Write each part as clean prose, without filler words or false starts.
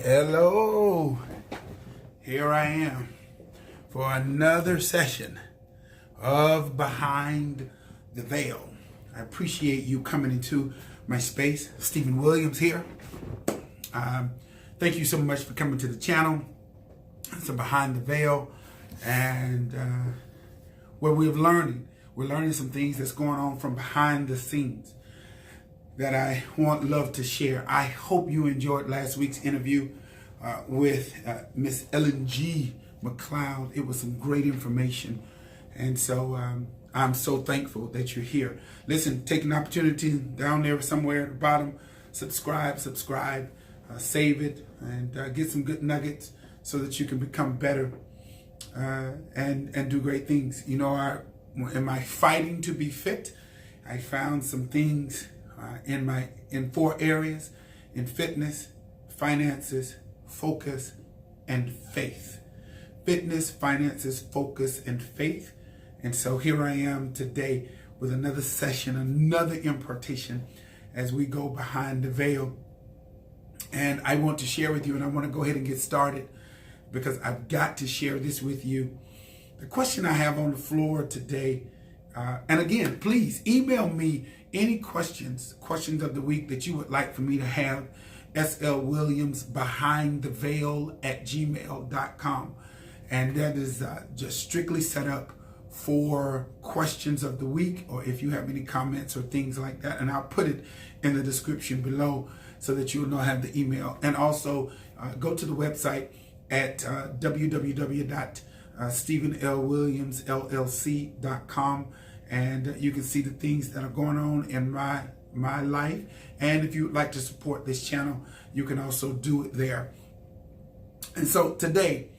Hello, here I am for another session of Behind the Veil. I appreciate you coming into my space. Stephen Williams here. Thank you so much for coming to the channel. It's a Behind the Veil, and where we're learning some things that's going on from behind the scenes that I love to share. I hope you enjoyed last week's interview with Miss Ellen G. McLeod. It was some great information. And so I'm so thankful that you're here. Listen, take an opportunity down there somewhere at the bottom, subscribe, save it, and get some good nuggets so that you can become better and do great things. You know, in my fighting to be fit, I found some things in 4 areas: in fitness, finances, focus, and faith. Fitness, finances, focus, and faith. And so here I am today with another session, another impartation as we go behind the veil. And I want to share with you, and I want to go ahead and get started because I've got to share this with you. The question I have on the floor today, and again, please email me any questions of the week that you would like for me to have. slwilliamsbehindtheveil@gmail.com. And that is just strictly set up for questions of the week, or if you have any comments or things like that. And I'll put it in the description below so that you'll know I have the email. And also go to the website at www.stephenlwilliamsllc.com. And you can see the things that are going on in my life. And if you would like to support this channel, you can also do it there. And so today,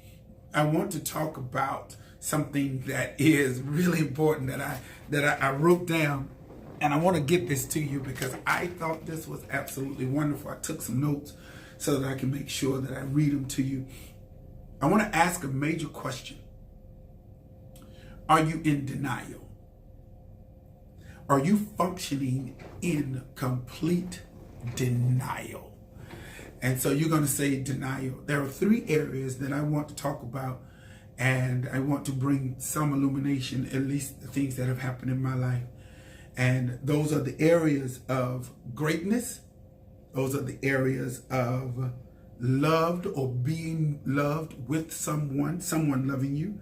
I want to talk about something that is really important that I wrote down. And I want to get this to you because I thought this was absolutely wonderful. I took some notes so that I can make sure that I read them to you. I want to ask a major question. Are you in denial? Are you functioning in complete denial? And so you're going to say denial. There are 3 areas that I want to talk about, and I want to bring some illumination, at least the things that have happened in my life. And those are the areas of greatness. Those are the areas of loved or being loved with someone loving you.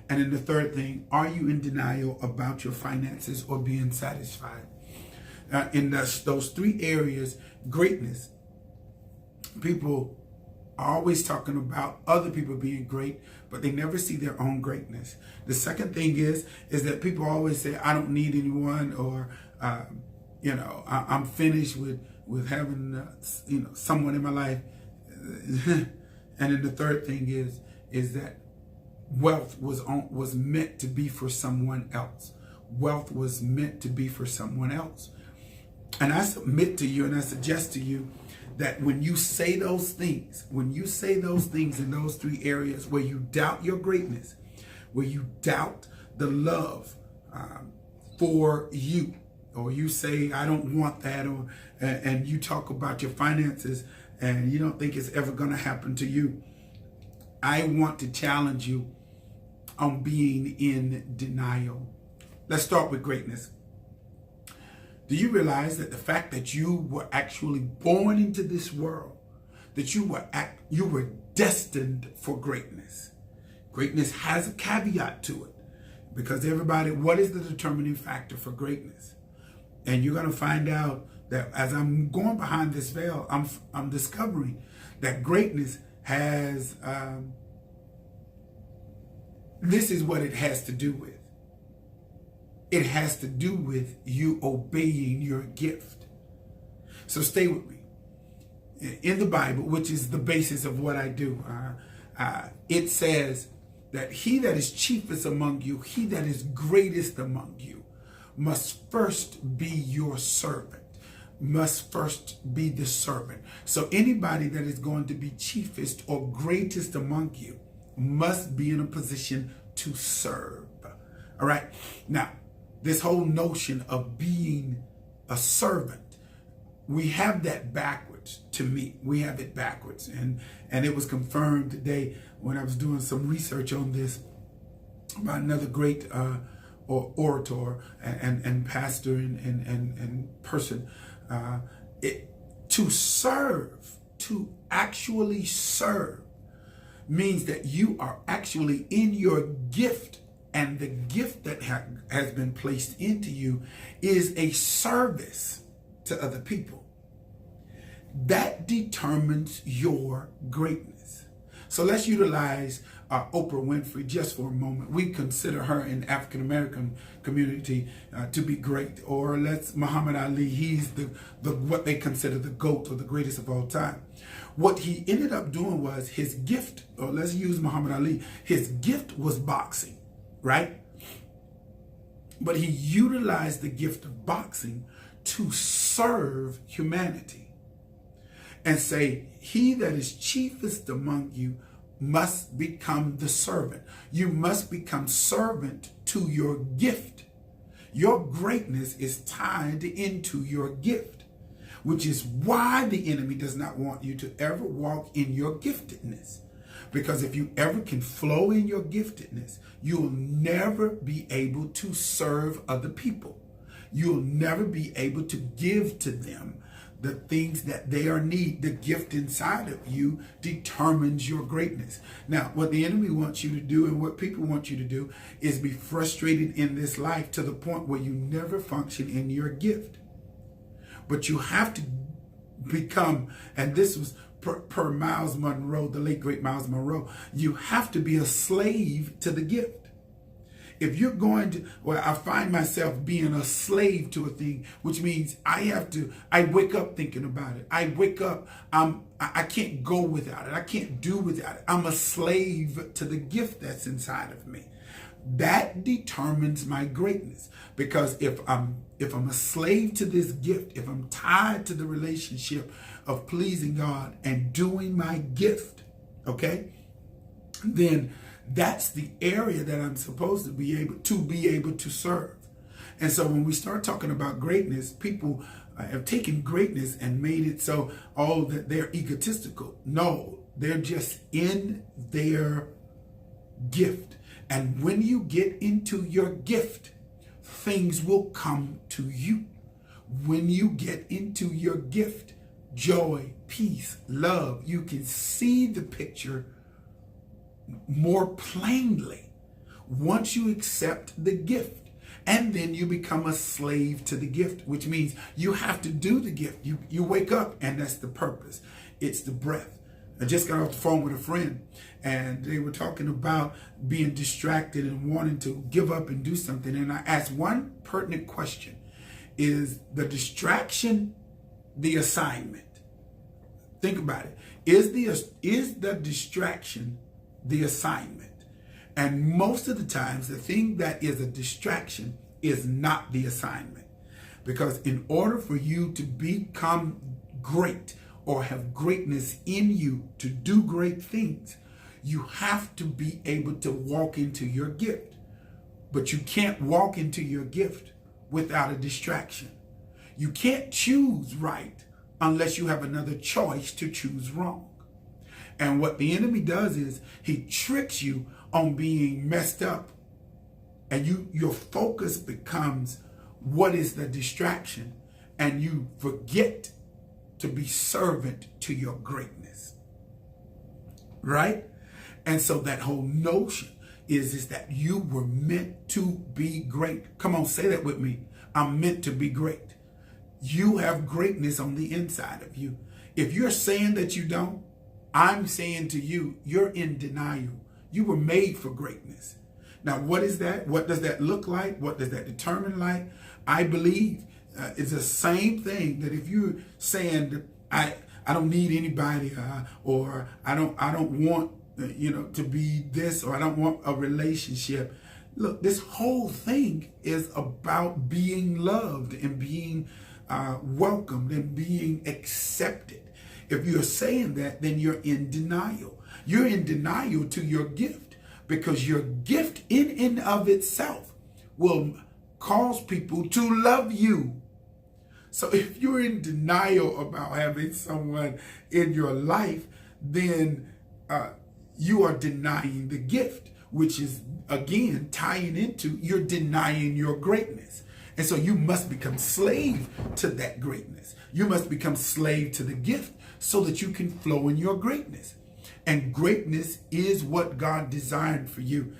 And then the third thing, are you in denial about your finances or being satisfied? In those 3 areas, greatness, people are always talking about other people being great, but they never see their own greatness. The second thing is that people always say, I don't need anyone, or, I'm finished with having, someone in my life. And then the third thing is that wealth was meant to be for someone else. Wealth was meant to be for someone else. And I submit to you and I suggest to you that when you say those things in those 3 areas where you doubt your greatness, where you doubt the love for you, or you say, I don't want that, and you talk about your finances and you don't think it's ever going to happen to you, I want to challenge you on being in denial. Let's start with greatness. Do you realize that the fact that you were actually born into this world, that you were destined for greatness? Greatness has a caveat to it, because what is the determining factor for greatness? And you're going to find out that as I'm going behind this veil, I'm discovering that greatness has this is what it has to do with. It has to do with you obeying your gift. So stay with me. In the Bible, which is the basis of what I do, it says that he that is chiefest among you, he that is greatest among you, must first be your servant, must first be the servant. So anybody that is going to be chiefest or greatest among you must be in a position to serve. All right. Now, this whole notion of being a servant we have that backwards. To me, we have it backwards, and it was confirmed today when I was doing some research on this by another great orator and pastor and person. To serve, to actually serve, means that you are actually in your gift, and the gift that has been placed into you is a service to other people. That determines your greatness. So let's utilize Oprah Winfrey just for a moment. We consider her in the African American community to be great. Or let's Muhammad Ali. He's the what they consider the GOAT, or the greatest of all time. What he ended up doing was his gift, or let's use Muhammad Ali. His gift was boxing, right? But he utilized the gift of boxing to serve humanity and say, he that is chiefest among you must become the servant. You must become servant to your gift. Your greatness is tied into your gift, which is why the enemy does not want you to ever walk in your giftedness. Because if you ever can flow in your giftedness, you'll never be able to serve other people. You'll never be able to give to them the things that they are need. The gift inside of you determines your greatness. Now, what the enemy wants you to do and what people want you to do is be frustrated in this life to the point where you never function in your gift. But you have to become, and this was per Miles Monroe, the late great Miles Monroe, you have to be a slave to the gift. If you're going to, well, I find myself being a slave to a thing, which means I wake up thinking about it. I wake up, I can't go without it. I can't do without it. I'm a slave to the gift that's inside of me. That determines my greatness. Because if I'm a slave to this gift, if I'm tied to the relationship of pleasing God and doing my gift, okay, then that's the area that I'm supposed to be able to serve. And so when we start talking about greatness, people have taken greatness and made it so, that they're egotistical. No, they're just in their gift. And when you get into your gift, things will come to you. When you get into your gift, joy, peace, love, you can see the picture more plainly once you accept the gift. And then you become a slave to the gift, which means you have to do the gift. You wake up, and that's the purpose. It's the breath. I just got off the phone with a friend, and they were talking about being distracted and wanting to give up and do something. And I asked one pertinent question: is the distraction the assignment? Think about it. Is the distraction the assignment? And most of the times, the thing that is a distraction is not the assignment. Because in order for you to become great or have greatness in you to do great things, you have to be able to walk into your gift. But you can't walk into your gift without a distraction. You can't choose right unless you have another choice to choose wrong. And what the enemy does is he tricks you on being messed up. And your focus becomes what is the distraction, and you forget to be servant to your greatness. Right? And so that whole notion is that you were meant to be great. Come on, say that with me. I'm meant to be great. You have greatness on the inside of you. If you're saying that you don't, I'm saying to you, you're in denial. You were made for greatness. Now, what is that? What does that look like? What does that determine like? I believe it's the same thing that if you're saying I don't need anybody, or I don't want to be this, or I don't want a relationship. Look, this whole thing is about being loved and being welcomed and being accepted. If you're saying that, then you're in denial. You're in denial to your gift, because your gift in and of itself will cause people to love you. So if you're in denial about having someone in your life, then you are denying the gift, which is, again, tying into you're denying your greatness. And so you must become slave to that greatness. You must become slave to the gift so that you can flow in your greatness. And greatness is what God designed for you.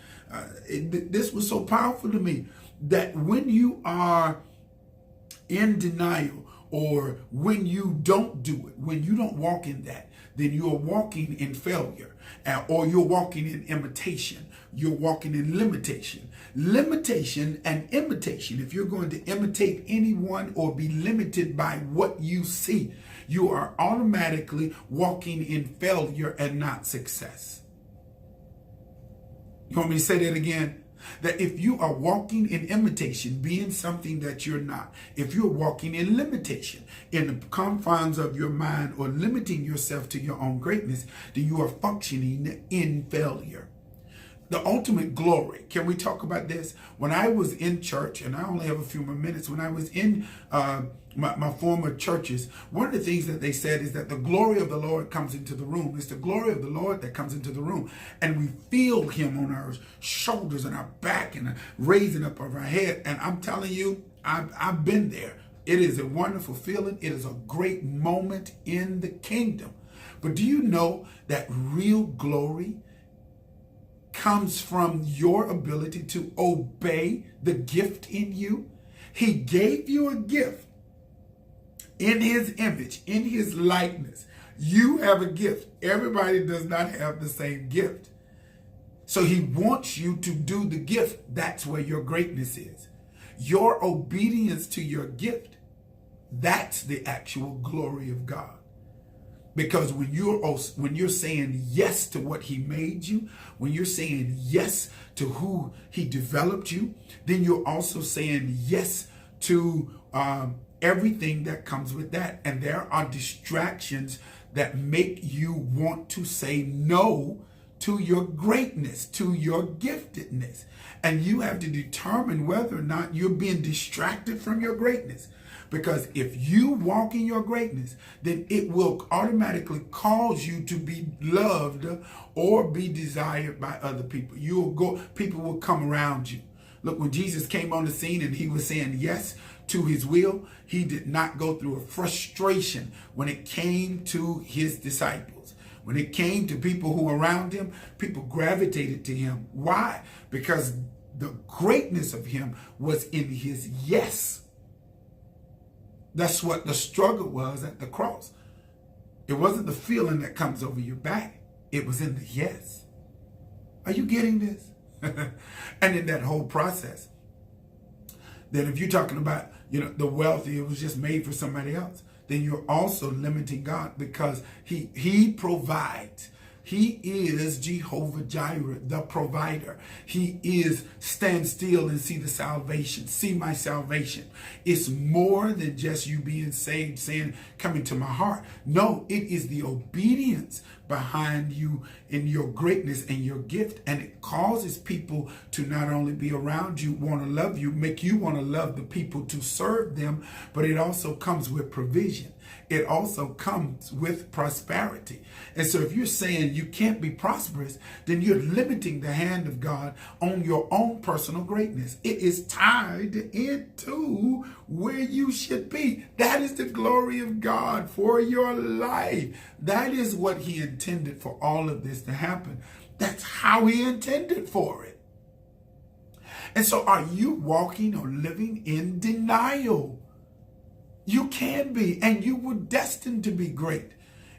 This was so powerful to me that when you are in denial, or when you don't do it, when you don't walk in that, then you're walking in failure, or you're walking in imitation. You're walking in limitation. Limitation and imitation. If you're going to imitate anyone or be limited by what you see, you are automatically walking in failure and not success. You want me to say that again? That if you are walking in imitation, being something that you're not, if you're walking in limitation, in the confines of your mind, or limiting yourself to your own greatness, then you are functioning in failure. The ultimate glory. Can we talk about this? When I was in church, and I only have a few more minutes, when I was in my former churches, one of the things that they said is that the glory of the Lord comes into the room. It's the glory of the Lord that comes into the room. And we feel him on our shoulders and our back and raising up of our head. And I'm telling you, I've been there. It is a wonderful feeling. It is a great moment in the kingdom. But do you know that real glory comes from your ability to obey the gift in you? He gave you a gift in his image, in his likeness. You have a gift. Everybody does not have the same gift. So he wants you to do the gift. That's where your greatness is. Your obedience to your gift, that's the actual glory of God. Because when you're saying yes to what he made you, when you're saying yes to who he developed you, then you're also saying yes to everything that comes with that. And there are distractions that make you want to say no to your greatness, to your giftedness. And you have to determine whether or not you're being distracted from your greatness. Because if you walk in your greatness, then it will automatically cause you to be loved or be desired by other people. People will come around you. Look, when Jesus came on the scene and he was saying yes to his will, he did not go through a frustration when it came to his disciples. When it came to people who were around him, people gravitated to him. Why? Because the greatness of him was in his yes. That's what the struggle was at the cross. It wasn't the feeling that comes over your back. It was in the yes. Are you getting this? And in that whole process, then if you're talking about, the wealthy, it was just made for somebody else, then you're also limiting God, because he provides. He is Jehovah Jireh, the provider. He is stand still and see the salvation. See my salvation. It's more than just you being saved, saying, come into my heart. No, it is the obedience behind you in your greatness and your gift. And it causes people to not only be around you, want to love you, make you want to love the people to serve them, but it also comes with provision. It also comes with prosperity. And so if you're saying you can't be prosperous, then you're limiting the hand of God on your own personal greatness. It is tied into where you should be. That is the glory of God for your life. That is what he intended for all of this to happen. That's how he intended for it. And so are you walking or living in denial? You can be, and you were destined to be great.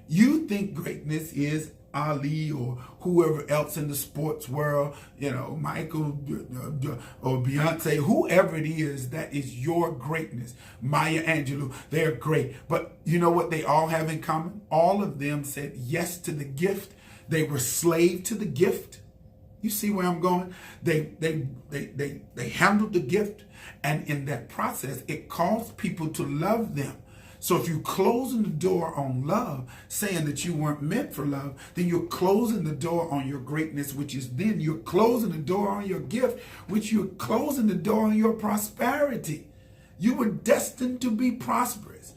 You think greatness is Ali or whoever else in the sports world, Michael or Beyonce, whoever it is, that is your greatness. Maya Angelou, they're great. But you know what they all have in common? All of them said yes to the gift. They were slave to the gift. You see where I'm going? They handled the gift, and in that process, it caused people to love them. So if you're closing the door on love, saying that you weren't meant for love, then you're closing the door on your greatness, which is then you're closing the door on your gift, which you're closing the door on your prosperity. You were destined to be prosperous.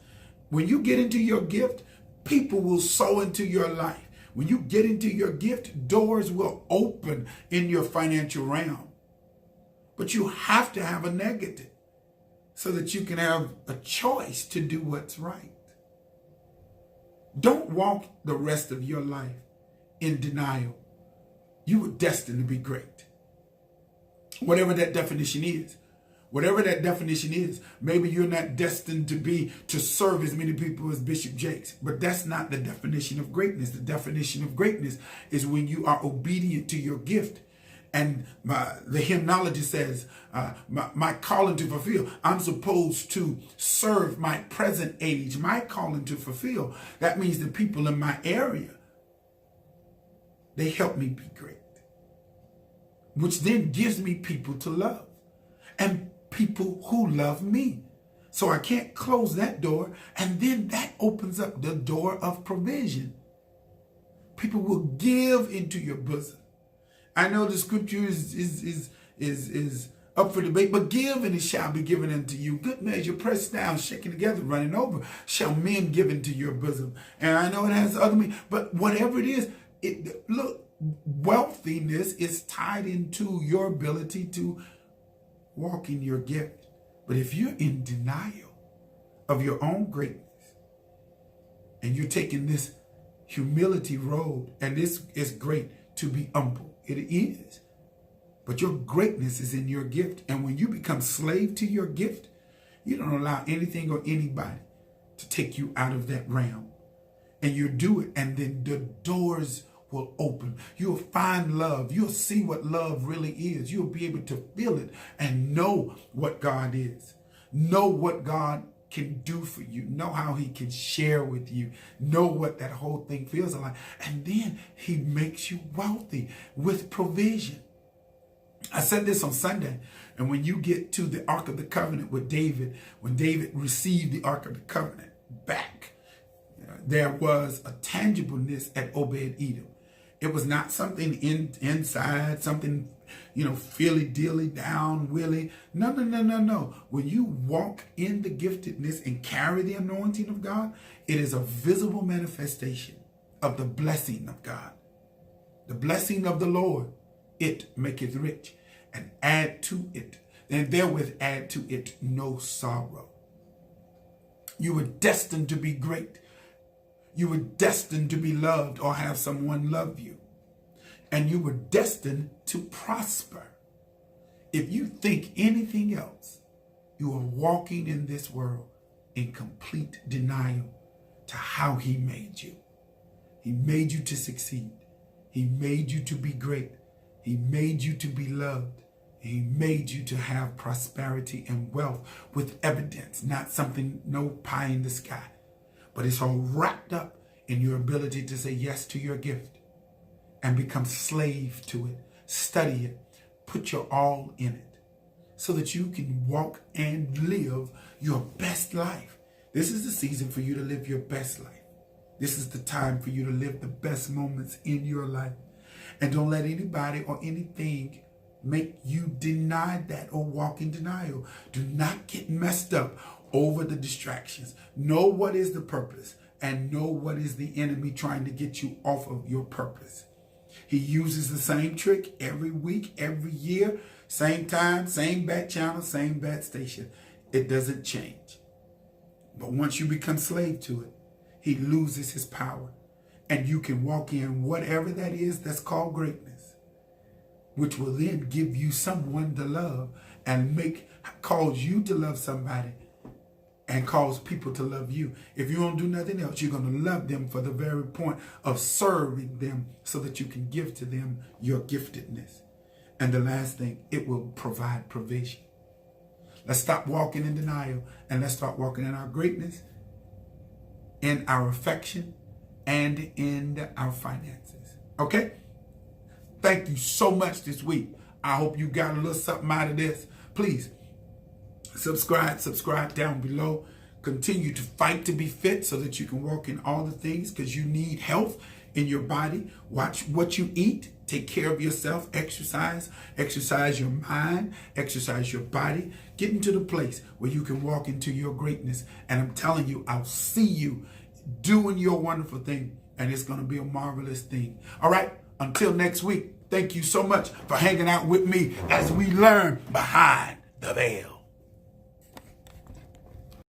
When you get into your gift, people will sow into your life. When you get into your gift, doors will open in your financial realm. But you have to have a negative so that you can have a choice to do what's right. Don't walk the rest of your life in denial. You were destined to be great. Whatever that definition is. Whatever that definition is, maybe you're not destined to serve as many people as Bishop Jakes, but that's not the definition of greatness. The definition of greatness is when you are obedient to your gift. And the hymnology says, my calling to fulfill. I'm supposed to serve my present age, my calling to fulfill. That means the people in my area, they help me be great, which then gives me people to love and people who love me. So I can't close that door. And then that opens up the door of provision. People will give into your bosom. I know the scripture is up for debate, but give and it shall be given unto you. Good measure, pressed down, shaken together, running over, shall men give into your bosom. And I know it has other meaning, but whatever it is, look, wealthiness is tied into your ability to walk in your gift. But if you're in denial of your own greatness and you're taking this humility road, and this is great to be humble, it is. But your greatness is in your gift. And when you become slave to your gift, you don't allow anything or anybody to take you out of that realm. And you do it, and then the doors will open. You'll find love. You'll see what love really is. You'll be able to feel it and know what God is. Know what God can do for you. Know how he can share with you. Know what that whole thing feels like. And then he makes you wealthy with provision. I said this on Sunday. And when you get to the Ark of the Covenant with David, when David received the Ark of the Covenant back, there was a tangibleness at Obed-Edom. It was not something inside, something, feely-dilly, down-willy. No. When you walk in the giftedness and carry the anointing of God, it is a visible manifestation of the blessing of God. The blessing of the Lord, it maketh rich, and add to it, and therewith add to it no sorrow. You were destined to be great. You were destined to be loved or have someone love you. And you were destined to prosper. If you think anything else, you are walking in this world in complete denial to how he made you. He made you to succeed. He made you to be great. He made you to be loved. He made you to have prosperity and wealth with evidence, not something, no pie in the sky. But it's all wrapped up in your ability to say yes to your gift and become slave to it. Study it. Put your all in it so that you can walk and live your best life. This is the season for you to live your best life. This is the time for you to live the best moments in your life. And don't let anybody or anything make you deny that or walk in denial. Do not get messed up over the distractions. Know what is the purpose and know what is the enemy trying to get you off of your purpose. He uses the same trick every week, every year, same time, same bat channel, same bat station. It doesn't change. But once you become slave to it, he loses his power. And you can walk in whatever that is that's called greatness, which will then give you someone to love and cause you to love somebody and cause people to love you. If you don't do nothing else, you're going to love them for the very point of serving them so that you can give to them your giftedness. And the last thing, it will provide provision. Let's stop walking in denial and let's start walking in our greatness, in our affection, and in our finances. Okay? Thank you so much this week. I hope you got a little something out of this. Please subscribe down below. continue to fight to be fit so that you can walk in all the things, because you need health in your body. Watch what you eat. Take care of yourself. Exercise your mind, exercise your body. Get into the place where you can walk into your greatness. And I'm telling you, I'll see you doing your wonderful thing. And it's going to be a marvelous thing. All right. Until next week, thank you so much for hanging out with me as we learn behind the veil.